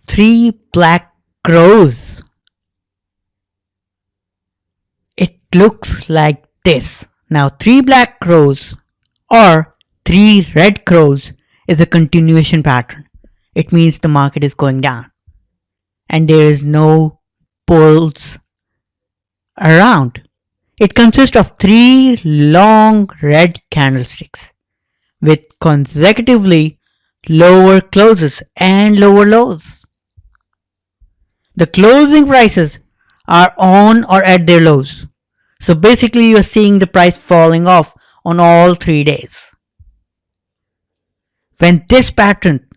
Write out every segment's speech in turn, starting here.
three black crows. It looks like this. Now, three black crows or three red crows is a continuation pattern. It means the market is going down and there is no bulls around. It consists of three long red candlesticks with consecutively lower closes and lower lows. The closing prices are on or at their lows. So basically you are seeing the price falling off on all 3 days. When this pattern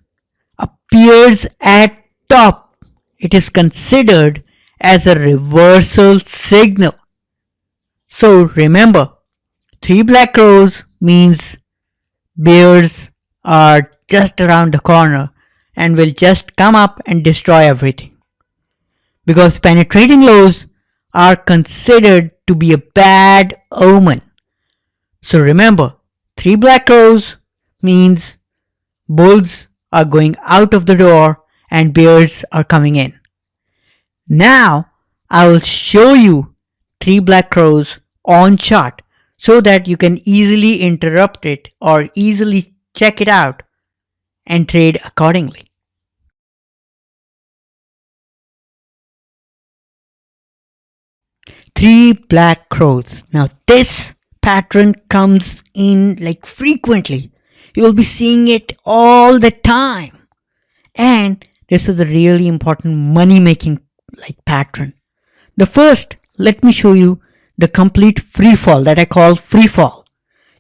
appears at top, it is considered as a reversal signal. So remember, three black crows means bears are just around the corner and will just come up and destroy everything. Because penetrating lows are considered to be a bad omen. So remember, three black crows means bulls are going out of the door and bears are coming in. Now I will show you three black crows on chart so that you can easily interrupt it or easily check it out and trade accordingly. Three black crows. Now this pattern comes in like frequently. You will be seeing it all the time. And this is a really important money making pattern. The first, let me show you the complete free fall that I call free fall.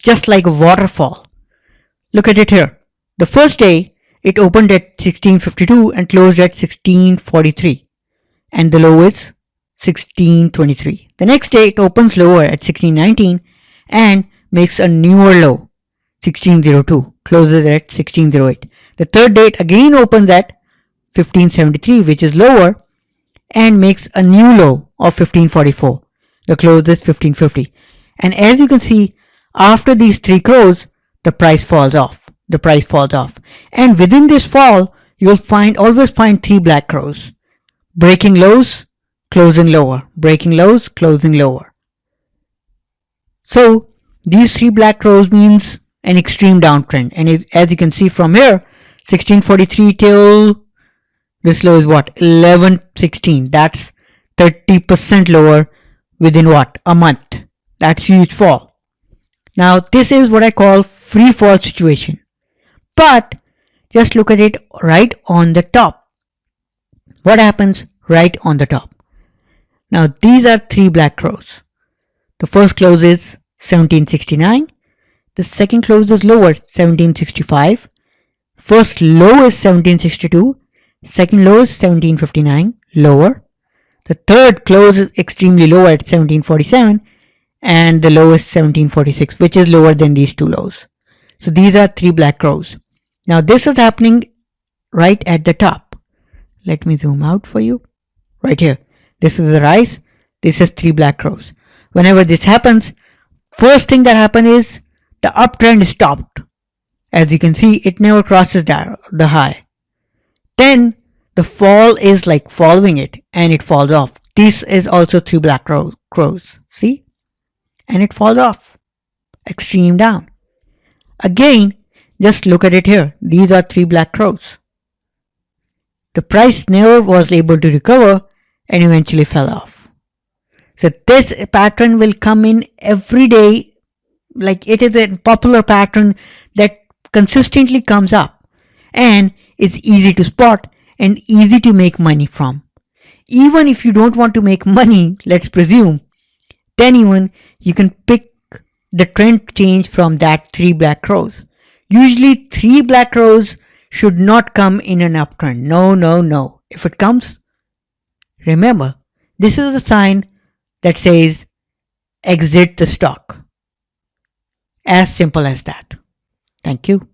Just like a waterfall. Look at it here. The first day it opened at 1652 and closed at 1643. And the low is 1623. The next day it opens lower at 1619 and makes a newer low 1602, closes at 1608. The third day it again opens at 1573, which is lower, and makes a new low of 1544. The close is 1550. And as you can see, after these three crows, the price falls off. And within this fall, you'll always find three black crows. Breaking lows, closing lower. Breaking lows, closing lower. So these three black crows means an extreme downtrend. And as you can see from here, 1643 till this low is what? 1116. That's 30% lower within what? A month. That's huge fall. Now this is what I call free fall situation. But just look at it right on the top. What happens right on the top? Now these are three black crows. The first close is 1769. The second close is lower, 1765. First low is 1762. Second low is 1759, lower. The third close is extremely low at 1747. And the low is 1746, which is lower than these two lows. So these are three black crows. Now this is happening right at the top. Let me zoom out for you. Right here. This is the rise. This is three black crows. Whenever this happens, first thing that happens is the uptrend is stopped. As you can see, it never crosses the high. Then the fall is like following it and it falls off. This is also three black crows. See? And it falls off. Extreme down. Again, just look at it here. These are three black crows. The price never was able to recover and eventually fell off. So this pattern will come in every day. Like it is a popular pattern that consistently comes up and is easy to spot and easy to make money from. Even if you don't want to make money, let's presume, then even you can pick the trend change from that three black crows. Usually three black crows should not come in an uptrend. No. If it comes, remember, this is a sign that says exit the stock. As simple as that. Thank you.